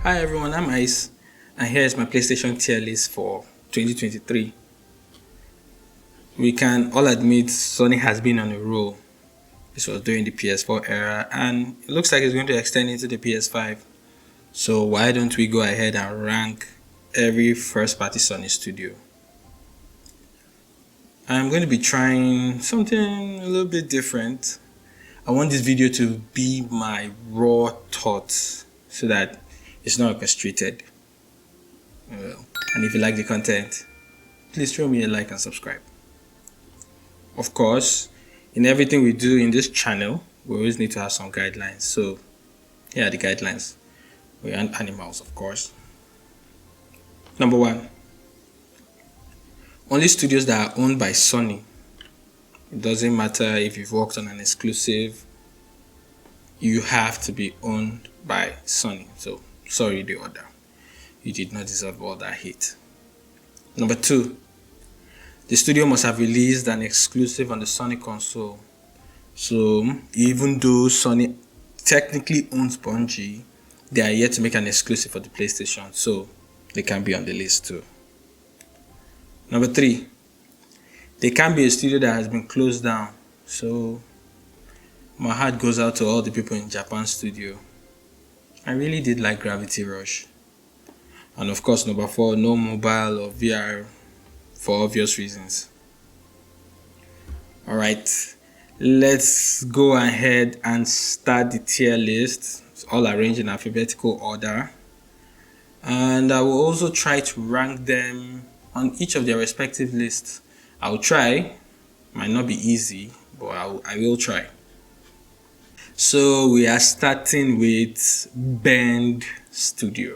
Hi everyone, I'm Ice, and here is my PlayStation tier list for 2023. We can all admit Sony has been on a roll. This was during the PS4 era, and it looks like it's going to extend into the PS5. So why don't we go ahead and rank every first-party Sony studio? I'm going to be trying something a little bit different. I want this video to be my raw thoughts so that it's not orchestrated. And if you like the content, please throw me a like and subscribe. Of course, in everything we do in this channel, we always need to have some guidelines. So here are the guidelines. We aren't animals, of course. Number 1, only studios that are owned by Sony. It doesn't matter if you've worked on an exclusive, you have to be owned by Sony. So sorry, the order. You did not deserve all that hate. Number 2, the studio must have released an exclusive on the Sony console. So even though Sony technically owns Bungie, they are yet to make an exclusive for the PlayStation, so they can be on the list too. Number 3, they can't be a studio that has been closed down. So my heart goes out to all the people in Japan studio. I really did like Gravity Rush. And of course, number 4, no mobile or VR for obvious reasons. Alright, let's go ahead and start the tier list. It's all arranged in alphabetical order. And I will also try to rank them on each of their respective lists. I'll try. Might not be easy, but I will try. So we are starting with Bend Studio.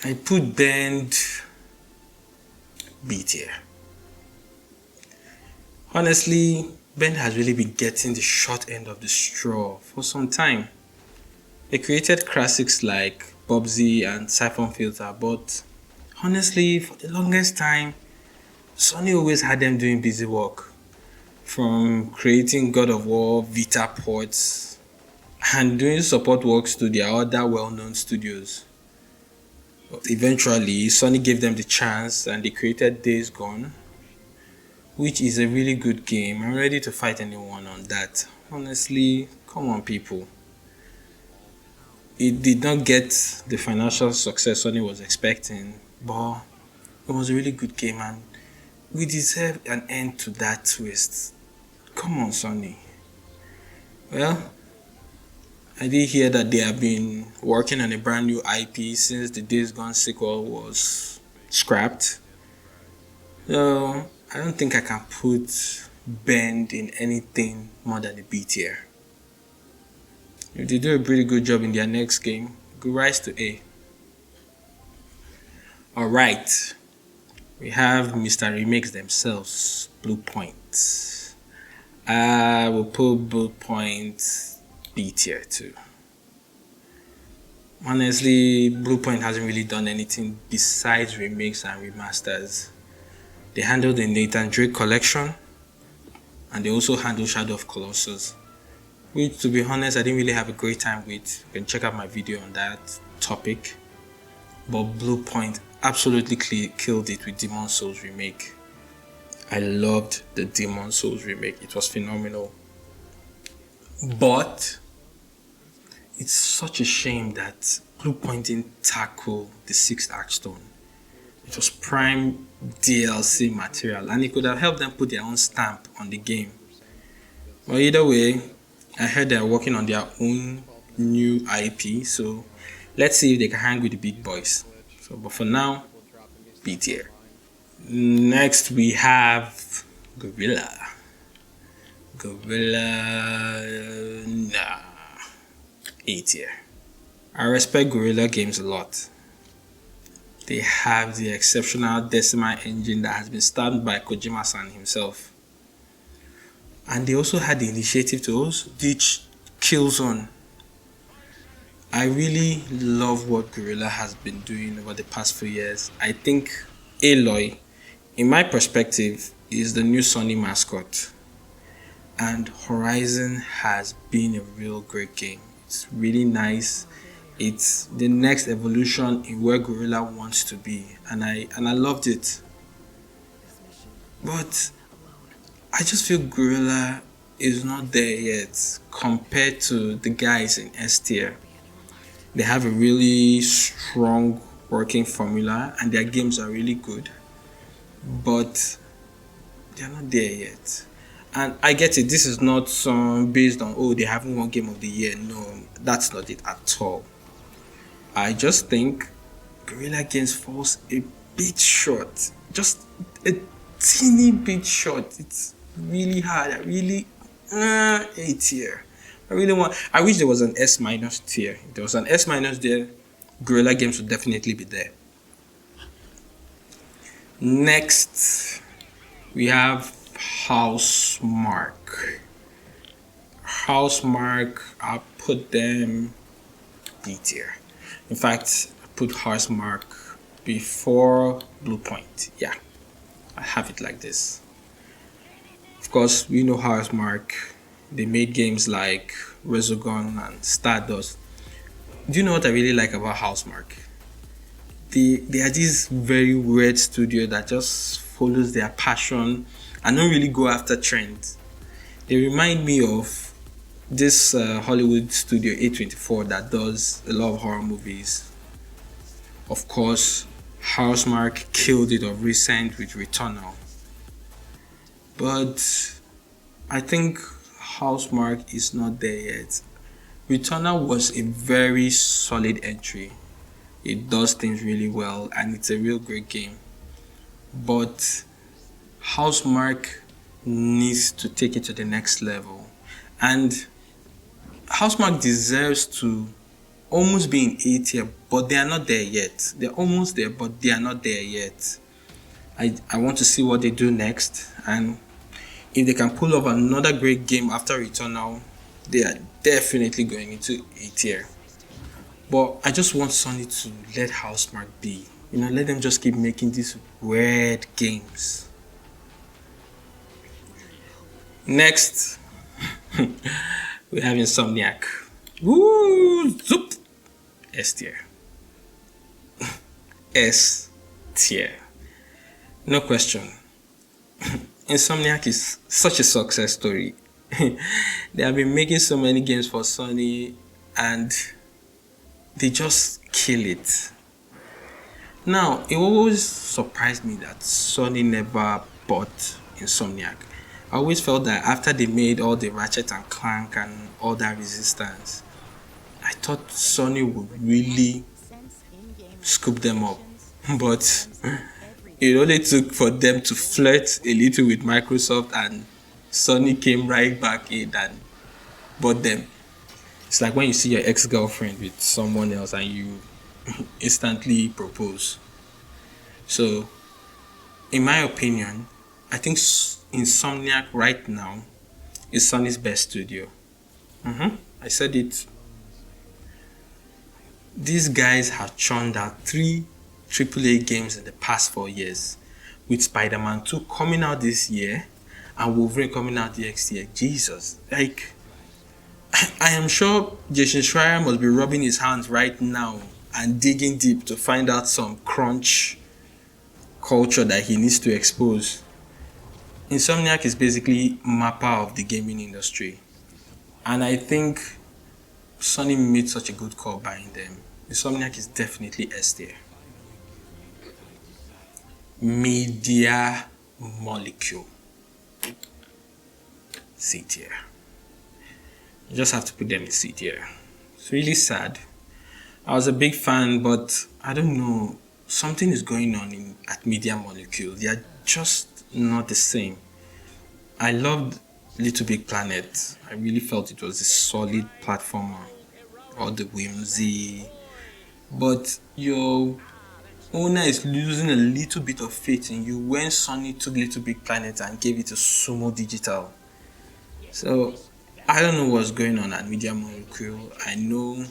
I put Bend B tier. Honestly, Bend has really been getting the short end of the straw for some time. They created classics like Bubsy and Siphon Filter, but honestly, for the longest time, Sony always had them doing busy work. From creating God of War Vita ports and doing support works to their other well-known studios. But eventually, Sony gave them the chance and they created Days Gone, which is a really good game. I'm ready to fight anyone on that. Honestly, come on people. It did not get the financial success Sony was expecting, but it was a really good game and we deserve an end to that twist. Come on, Sony. Well, I did hear that they have been working on a brand new IP since the Days Gone sequel was scrapped. So I don't think I can put Bend in anything more than a B tier. If they do a pretty good job in their next game, go rise to A. Alright, we have Mr. Remakes themselves, Bluepoint. I will put Bluepoint B tier too. Honestly, Bluepoint hasn't really done anything besides remakes and remasters. They handled the Nathan Drake collection and they also handled Shadow of Colossus, which to be honest I didn't really have a great time with. You can check out my video on that topic. But Bluepoint absolutely killed it with Demon Souls remake. I loved the Demon Souls remake, it was phenomenal. But it's such a shame that Bluepoint didn't tackle the 6th Archstone. It was prime DLC material and it could have helped them put their own stamp on the game. But either way, I heard they're working on their own new IP, so let's see if they can hang with the big boys. But for now, B tier. Next we have Guerrilla. Nah, A tier. I respect Guerrilla games a lot. They have the exceptional Decima engine that has been stamped by Kojima-san himself. And they also had the initiative to also ditch Killzone. I really love what Guerrilla has been doing over the past few years. I think Aloy, in my perspective, is the new Sony mascot. And Horizon has been a real great game. It's really nice. It's the next evolution in where Guerrilla wants to be, and I loved it. But I just feel Guerrilla is not there yet compared to the guys in S tier. They have a really strong working formula and their games are really good, but they're not there yet. And I get it, this is not based on, oh, they haven't won Game of the Year. No, that's not it at all. I just think Guerrilla Games falls a bit short. Just a teeny bit short. It's really hard. I really A tier. I wish there was an S minus tier. If there was an S minus there, Guerrilla Games would definitely be there. Next, we have Housemarque. Housemarque, I'll put them D tier. In fact, I put Housemarque before Bluepoint. Yeah, I have it like this. Of course, we know Housemarque. They made games like Resogun and Stardust. Do you know what I really like about Housemarque? They are this very weird studio that just follows their passion and don't really go after trends. They remind me of this Hollywood studio A24 that does a lot of horror movies. Of course, Housemarque killed it of recent with Returnal. But I think Housemarque is not there yet. Returnal was a very solid entry. It does things really well and it's a real great game. But Housemarque needs to take it to the next level. And Housemarque deserves to almost be in A tier, but they are not there yet. They're almost there, but they are not there yet. I want to see what they do next, and if they can pull off another great game after Returnal, they are definitely going into A tier. But I just want Sony to let Housemarque be. Let them just keep making these weird games. Next, we have Insomniac. Woo! Zoop! S tier. S tier. No question. Insomniac is such a success story. They have been making so many games for Sony and they just kill it. Now, it always surprised me that Sony never bought Insomniac. I always felt that after they made all the Ratchet and Clank and all that Resistance, I thought Sony would really scoop them up. But it only took for them to flirt a little with Microsoft and Sony came right back in and bought them. It's like when you see your ex-girlfriend with someone else and you instantly propose. So, in my opinion, I think Insomniac right now is Sony's best studio. I said it. These guys have churned out 3 AAA games in the past 4 years, with Spider-Man 2 coming out this year and Wolverine coming out the next year. Jesus, I am sure Jason Schreier must be rubbing his hands right now and digging deep to find out some crunch culture that he needs to expose. Insomniac is basically Mappa of the gaming industry, and I think Sony made such a good call buying them. Insomniac is definitely S tier. Media Molecule, C tier. You just have to put them in C tier. It's really sad. I was a big fan, but I don't know, something is going on at Media Molecule. They are just not the same. I loved Little Big Planet. I really felt it was a solid platformer. All the whimsy. But your owner is losing a little bit of faith in you when Sony took Little Big Planet and gave it to Sumo Digital. So I don't know what's going on at Media Molecule. I know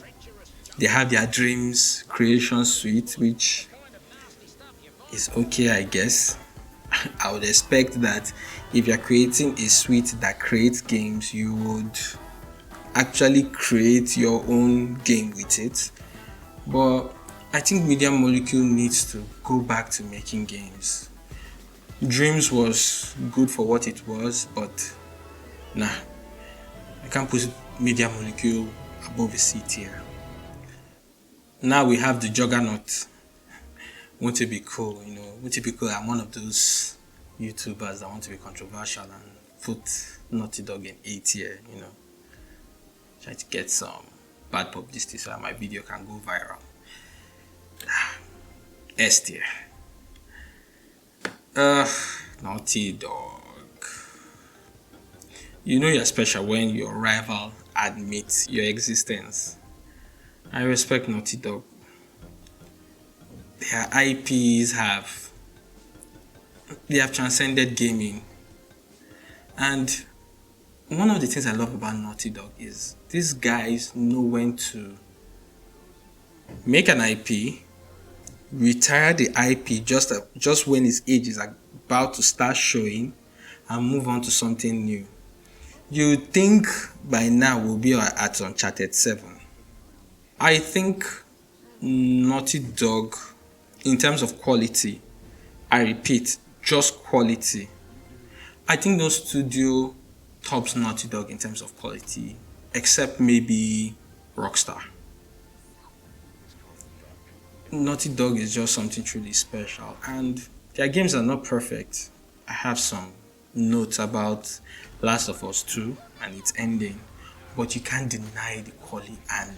they have their Dreams Creation Suite, which is okay, I guess. I would expect that if you're creating a suite that creates games, you would actually create your own game with it. But I think Media Molecule needs to go back to making games. Dreams was good for what it was, but nah, I can't put Media Molecule above a C tier. Now we have the Juggernaut. Won't it be cool? Won't it be cool? I'm one of those YouTubers that want to be controversial and put Naughty Dog in A tier. Try to get some bad publicity so that my video can go viral. S tier. Naughty Dog. You know you're special when your rival admits your existence. I respect Naughty Dog. Their IPs have transcended gaming. And one of the things I love about Naughty Dog is these guys know when to make an IP, retire the IP just when its age is about to start showing, and move on to something new. You think by now we'll be at Uncharted 7. I think Naughty Dog, in terms of quality, I repeat, just quality, I think no studio tops Naughty Dog in terms of quality, except maybe Rockstar. Naughty Dog is just something truly special, and their games are not perfect. I have some notes about Last of Us 2 and its ending, but you can't deny the quality and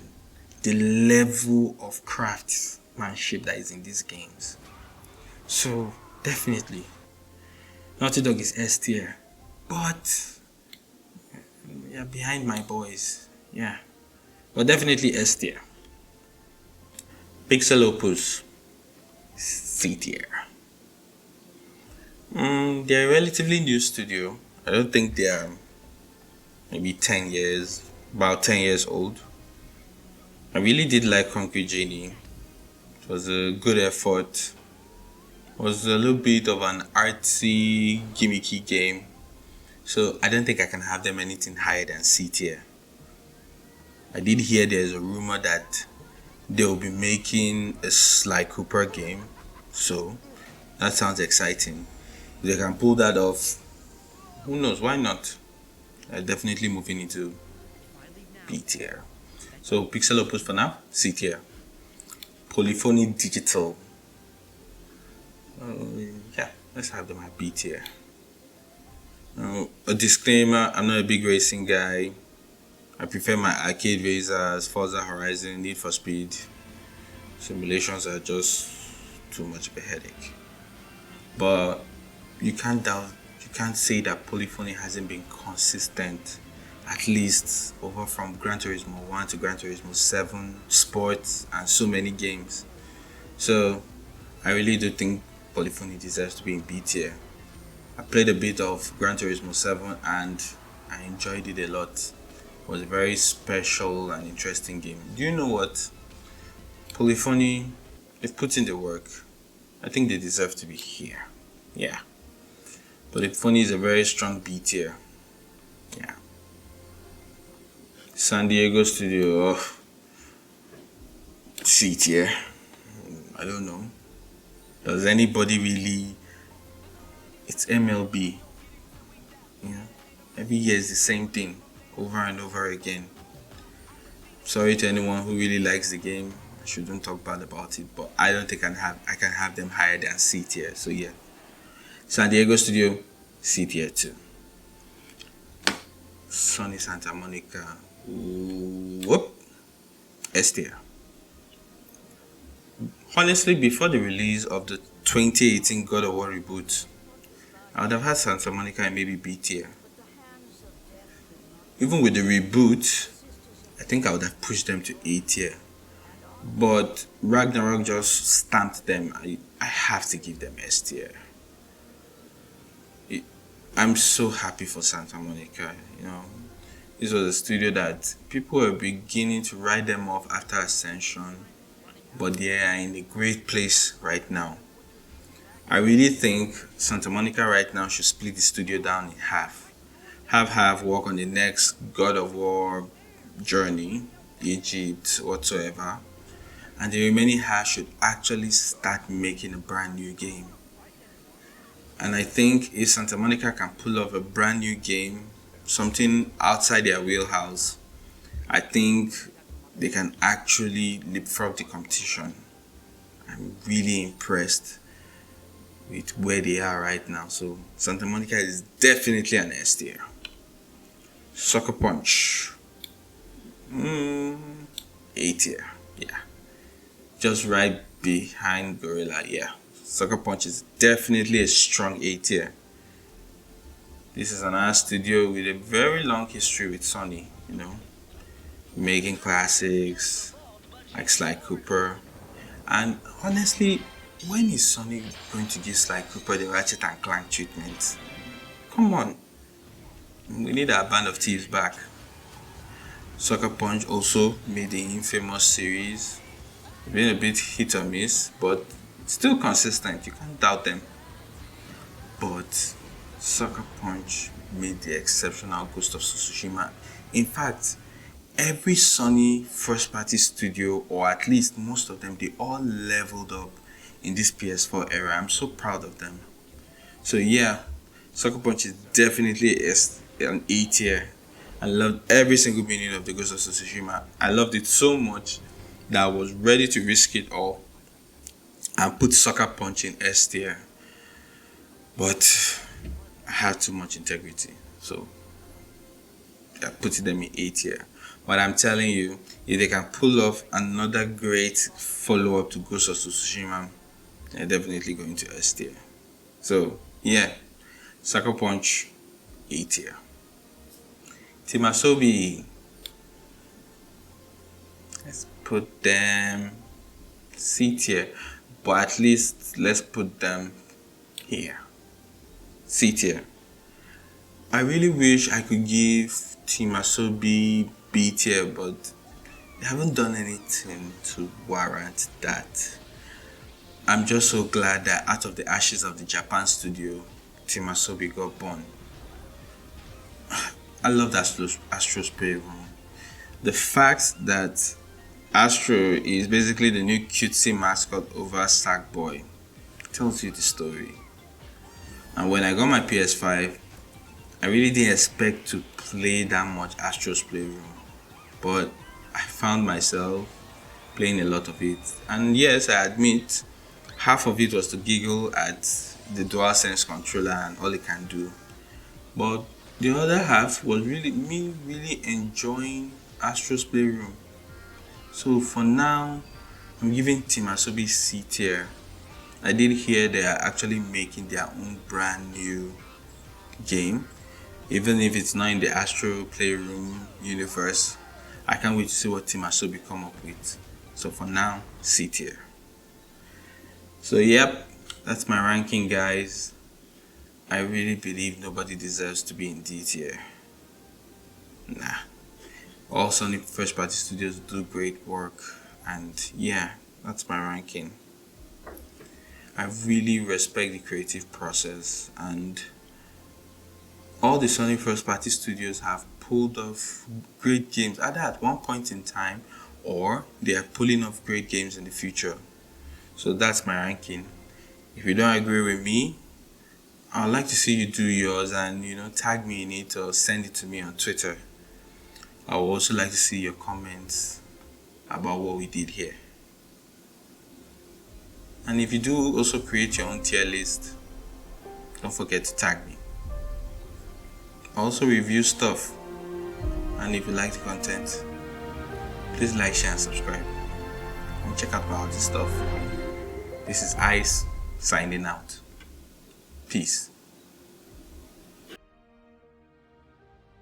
the level of craftsmanship that is in these games. So definitely Naughty Dog is S tier, but yeah, behind my boys, yeah, but definitely S tier. Pixel Opus, C tier. They're a relatively new studio. I don't think they're maybe 10 years, about 10 years old. I really did like Concrete Genie. It was a good effort. It was a little bit of an artsy, gimmicky game. So I don't think I can have them anything higher than C tier. I did hear there's a rumor that they'll be making a Sly Cooper game. So that sounds exciting. If they can pull that off, who knows, why not? Definitely moving into B tier. So Pixel Opus for now, C tier. Polyphony Digital. Yeah, let's have them at B tier. A disclaimer, I'm not a big racing guy. I prefer my arcade racers, Forza Horizon, Need for Speed. Simulations are just too much of a headache. But you can't say that Polyphony hasn't been consistent, at least over from Gran Turismo 1 to Gran Turismo 7, sports, and so many games. So I really do think Polyphony deserves to be in B tier. I played a bit of Gran Turismo 7 and I enjoyed it a lot. It was a very special and interesting game. Do you know what? Polyphony, they've put in the work. I think they deserve to be here. Yeah. Polyphony is a very strong B tier. Yeah. San Diego Studio, C tier. I don't know. Does anybody really? It's MLB. Every year is the same thing over and over again. Sorry to anyone who really likes the game. I shouldn't talk bad about it, but I don't think I can have them higher than C tier. So yeah, San Diego Studio, C tier 2. Sony Santa Monica, S tier. Honestly, before the release of the 2018 God of War reboot, I would have had Santa Monica and maybe B tier. Even with the reboot, I think I would have pushed them to A tier. But Ragnarok just stamped them. I have to give them S tier. I'm so happy for Santa Monica. This was a studio that people were beginning to write them off after Ascension, but they are in a great place right now. I really think Santa Monica right now should split the studio down in half. Have work on the next God of War journey, Egypt, whatsoever, and the remaining half should actually start making a brand new game. And I think if Santa Monica can pull off a brand new game, something outside their wheelhouse, I think they can actually leapfrog the competition. I'm really impressed with where they are right now. So Santa Monica is definitely an S tier. Sucker Punch, A tier. Yeah, just right behind Guerrilla. Yeah, Sucker Punch is definitely a strong A tier. This is another studio with a very long history with Sony, making classics like Sly Cooper. And honestly, when is Sony going to give Sly Cooper the Ratchet and Clank treatment? Come on, we need our Band of Thieves back. Sucker Punch also made the Infamous series. It's been a bit hit or miss, but it's still consistent, you can't doubt them. But Sucker Punch made the exceptional Ghost of Tsushima. In fact, every Sony first party studio, or at least most of them, they all leveled up in this PS4 era. I'm so proud of them. So yeah, Sucker Punch is definitely an A tier. I loved every single minute of the Ghost of Tsushima. I loved it so much that I was ready to risk it all and put Sucker Punch in S tier. But I had too much integrity, so I put them in A tier. But I'm telling you, if they can pull off another great follow-up to Ghost of Tsushima, they're definitely going to S tier. So yeah, Sucker Punch, A tier. Team Asobi, let's put them C tier, but at least let's put them here, C tier. I really wish I could give Team Asobi B tier, but they haven't done anything to warrant that. I'm just so glad that out of the ashes of the Japan studio, Team Asobi got born. I love Astro's Playroom. The fact that Astro is basically the new cutesy mascot over Sackboy tells you the story. And when I got my PS5, I really didn't expect to play that much Astro's Playroom, but I found myself playing a lot of it. And yes, I admit, half of it was to giggle at the DualSense controller and all it can do. But the other half was me really enjoying Astro's Playroom. So for now, I'm giving Team Asobi C tier. I did hear they are actually making their own brand new game. Even if it's not in the Astro Playroom universe, I can't wait to see what Team Asobi come up with. So for now, C tier. So yep, that's my ranking, guys. I really believe nobody deserves to be in D tier. Nah. All Sony first party studios do great work, and yeah, that's my ranking. I really respect the creative process, and all the Sony first party studios have pulled off great games either at one point in time, or they are pulling off great games in the future. So that's my ranking. If you don't agree with me, I'd like to see you do yours and tag me in it or send it to me on Twitter. I would also like to see your comments about what we did here. And if you do also create your own tier list, don't forget to tag me. I also review stuff, and if you like the content, please like, share and subscribe, and check out my other stuff. This is Ice signing out. Peace.